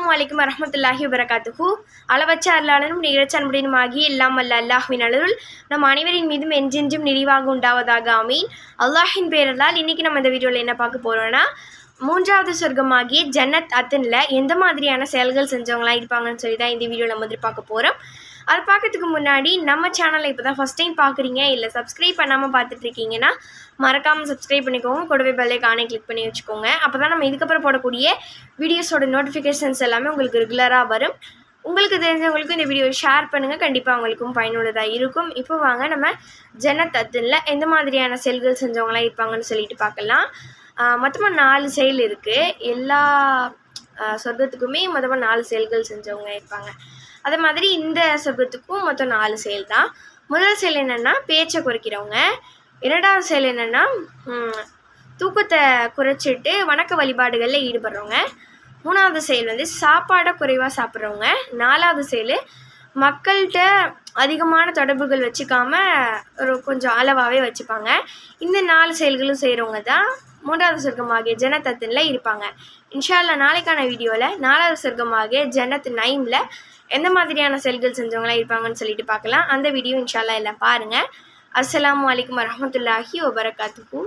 அஸ்ஸலாமு அலைக்கும் வரஹ்மத்துல்லாஹி வபரகாத்துஹு. அளவற்ற அருளாளனும் நிகழ்ச்சி அன்புடனும் ஆகிய எல்லாம் வல்ல அல்லாஹ்வின் அருள் நம் அனைவரின் மீதும் என்றென்றும் நிறைவாக உண்டாவதாக ஆமீன். அல்லாஹின் பேரலால் இன்னைக்கு நம்ம இந்த வீடியோவில் என்ன பார்க்க போறோம்னா, மூன்றாவது சொர்க்கமாகிய ஜன்னத் அத்தன்ல எந்த மாதிரியான செயல்கள் செஞ்சவங்களாம் இருப்பாங்கன்னு சொல்லி தான் இந்த வீடியோ நம்ம பார்க்க போகிறோம். அது பார்க்கறதுக்கு முன்னாடி நம்ம சேனலை இப்போ தான் ஃபஸ்ட் டைம் பார்க்குறீங்க, இல்லை சப்ஸ்கிரைப் பண்ணாமல் பார்த்துட்டு இருக்கீங்கன்னா மறக்காமல் சப்ஸ்கிரைப் பண்ணிக்கோங்க. கூடவே பெல் ஐகானை கிளிக் பண்ணி வச்சுக்கோங்க. அப்போ தான் நம்ம இதுக்கப்புறம் போடக்கூடிய வீடியோஸோட நோட்டிஃபிகேஷன்ஸ் எல்லாமே உங்களுக்கு ரெகுலராக வரும். உங்களுக்கு தெரிஞ்சவங்களுக்கும் இந்த வீடியோ ஷேர் பண்ணுங்கள், கண்டிப்பாக அவங்களுக்கும் பயனுள்ளதாக இருக்கும். இப்போ வாங்க நம்ம ஜன்னத் அத்தன்ல எந்த மாதிரியான செயல்கள் செஞ்சவங்களாம் இருப்பாங்கன்னு சொல்லிட்டு பார்க்கலாம். மொத்தமாக 4 செயல் இருக்குது. எல்லா சொர்க்கத்துக்குமே மொத்தமாக 4 செயல்கள் செஞ்சவங்க இருப்பாங்க. அதே மாதிரி இந்த சொர்க்கத்துக்கும் மொத்தம் 4 செயல் தான். முதல் செயல் என்னென்னா பேச்சை குறைக்கிறவங்க. இரண்டாவது செயல் என்னென்னா தூக்கத்தை குறைச்சிட்டு வணக்க வழிபாடுகளில் ஈடுபடுறவங்க. மூணாவது செயல் சாப்பாடை குறைவாக சாப்பிட்றவங்க. நாலாவது செயல் மக்கள்கிட்ட அதிகமான தொடர்புகள் வச்சுக்காம ஒரு கொஞ்சம் அளவாகவே வச்சுப்பாங்க. இந்த 4 செயல்களும் செய்கிறவங்க தான் மூன்றாவது சொர்க்கமாகிய ஜன்னத் அத்தன்ல இருப்பாங்க. இன்ஷா அல்லாஹ் நாளைக்கான வீடியோவில் 4வது சொர்க்கமாகிய ஜன்னத் நைம்ல எந்த மாதிரியான செயல்கள் செஞ்சவங்களாம் இருப்பாங்கன்னு சொல்லிட்டு பார்க்கலாம். அந்த வீடியோ இன்ஷா அல்லாஹ் எல்லாம் பாருங்கள். அஸ்ஸலாமு அலைக்கும் வரஹ்மத்துல்லாஹி வபரகாத்துஹு.